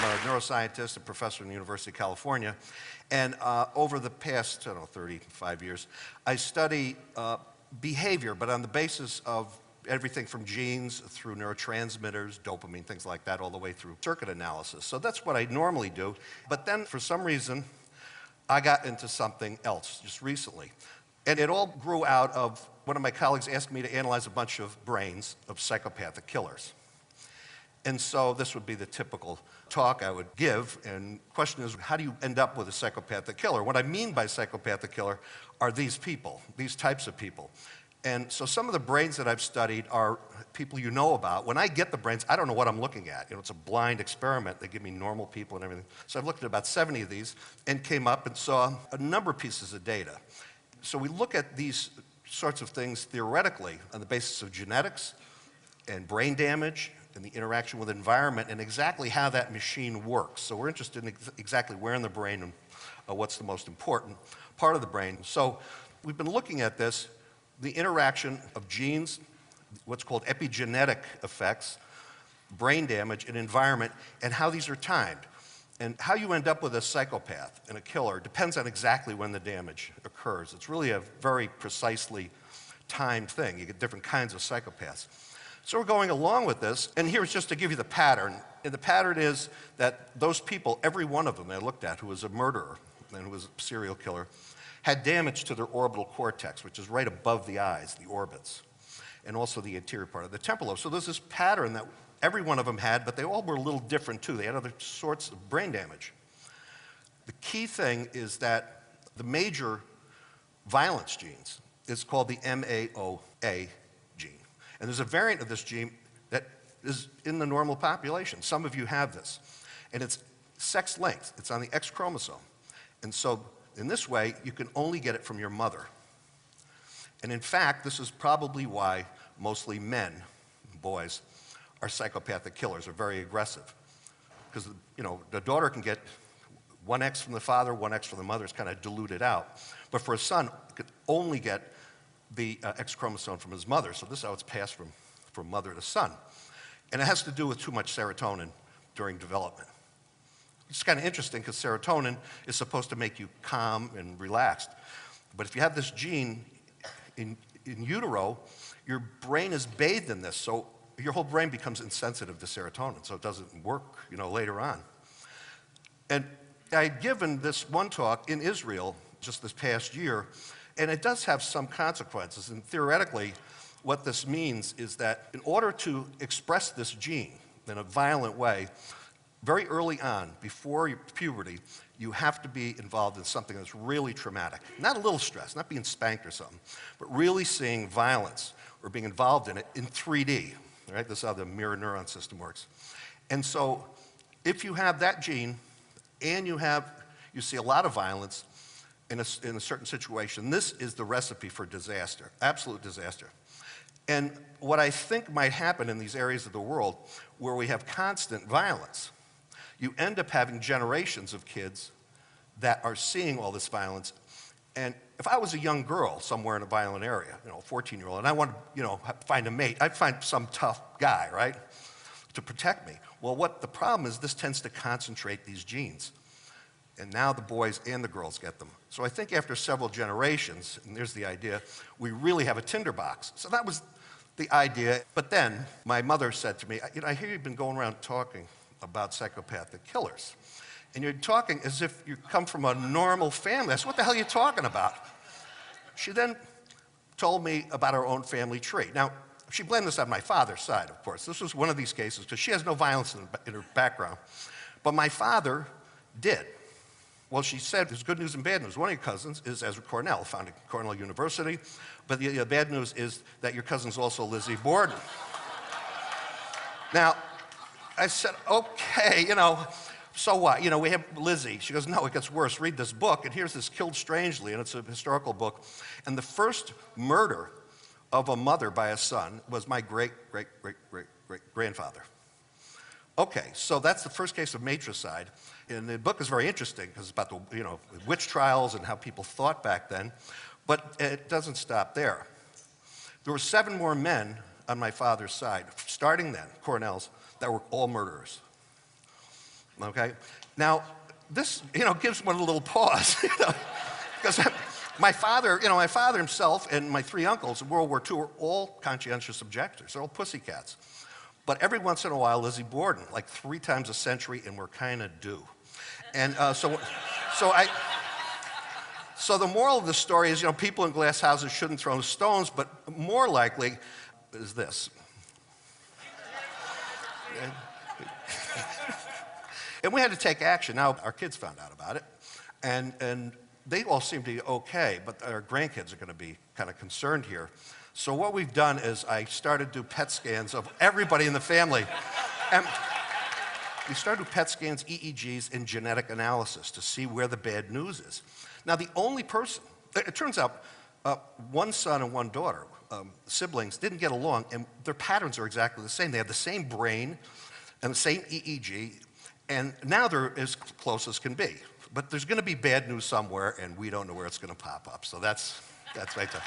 I'm a neuroscientist, a professor in the University of California, and over the past, 35 years, I study behavior, but on the basis of everything from genes through neurotransmitters, dopamine, things like that, all the way through circuit analysis. So that's what I normally do. But then, for some reason, I got into something else just recently. And it all grew out of one of my colleagues asking me to analyze a bunch of brains of psychopathic killers. And so this would be the typical talk I would give. And the question is, how do you end up with a psychopathic killer? What I mean by psychopathic killer are these people, these types of people. And so some of the brains that I've studied are people you know about. When I get the brains, I don't know what I'm looking at. It's a blind experiment. They give me normal people and everything. So I've looked at about 70 of these and came up and saw a number of pieces of data. So we look at these sorts of things theoretically on the basis of genetics and brain damage and the interaction with the environment and exactly how that machine works. So we're interested in exactly where in the brain and what's the most important part of the brain. So we've been looking at this, the interaction of genes, what's called epigenetic effects, brain damage, and environment, and how these are timed. And how you end up with a psychopath and a killer depends on exactly when the damage occurs. It's really a very precisely timed thing. You get different kinds of psychopaths. So we're going along with this, and here's just to give you the pattern. And the pattern is that those people, every one of them I looked at who was a murderer and who was a serial killer, had damage to their orbital cortex, which is right above the eyes, the orbits, and also the anterior part of the temporal lobe. So there's this pattern that every one of them had, but they all were a little different too. They had other sorts of brain damage. The key thing is that the major violence genes is called the MAOA gene. And there's a variant of this gene that is in the normal population. Some of you have this. And it's sex-linked. It's on the X chromosome. And so in this way, you can only get it from your mother. And in fact, this is probably why mostly men, boys, are psychopathic killers, are very aggressive. Because, the daughter can get one X from the father, one X from the mother. It's kind of diluted out. But for a son, it could only get the X chromosome from his mother. So this is how it's passed from mother to son. And it has to do with too much serotonin during development. It's kind of interesting because serotonin is supposed to make you calm and relaxed. But if you have this gene in utero, your brain is bathed in this. So your whole brain becomes insensitive to serotonin. So it doesn't work, later on. And I had given this one talk in Israel just this past year. And it does have some consequences. And theoretically, what this means is that in order to express this gene in a violent way, very early on, before puberty, you have to be involved in something that's really traumatic. Not a little stress, not being spanked or something, but really seeing violence or being involved in it in 3D. Right? This is how the mirror neuron system works. And so if you have that gene and you see a lot of violence, in a certain situation, this is the recipe for disaster, absolute disaster. And what I think might happen in these areas of the world where we have constant violence, you end up having generations of kids that are seeing all this violence. And if I was a young girl somewhere in a violent area, a 14-year-old, and I want to, find a mate, I'd find some tough guy, right, to protect me. Well, the problem is this tends to concentrate these genes. And now the boys and the girls get them. So I think after several generations, and there's the idea, we really have a tinderbox. So that was the idea. But then my mother said to me, I hear you've been going around talking about psychopathic killers. And you're talking as if you come from a normal family. I said, what the hell are you talking about? She then told me about her own family tree. Now, she blamed this on my father's side, of course. This was one of these cases because she has no violence in her background. But my father did. Well, she said there's good news and bad news. One of your cousins is Ezra Cornell, founded Cornell University. But the bad news is that your cousin's also Lizzie Borden. Now, I said, okay, so what? We have Lizzie. She goes, no, it gets worse. Read this book. And here's this Killed Strangely, and it's a historical book. And the first murder of a mother by a son was my great-great-great-great-grandfather. Okay, so that's the first case of matricide. And the book is very interesting because it's about the witch trials and how people thought back then. But it doesn't stop there. There were 7 more men on my father's side, starting then, Cornell's, that were all murderers. okay? Now, this, gives one a little pause, because my father himself and my three uncles in World War II were all conscientious objectors. They're all pussycats. But every once in a while, Lizzie Borden, like 3 times a century, and we're kind of due. And so the moral of the story is, people in glass houses shouldn't throw stones, but more likely is this. And we had to take action. Now, our kids found out about it, and they all seem to be okay, but our grandkids are going to be kind of concerned here. So what we've done is I started to do PET scans of everybody in the family. And we started to do PET scans, EEGs, and genetic analysis to see where the bad news is. Now, the only person, it turns out, one son and one daughter, siblings, didn't get along, and their patterns are exactly the same. They have the same brain and the same EEG, and now they're as close as can be. But there's going to be bad news somewhere, and we don't know where it's going to pop up. So that's right there.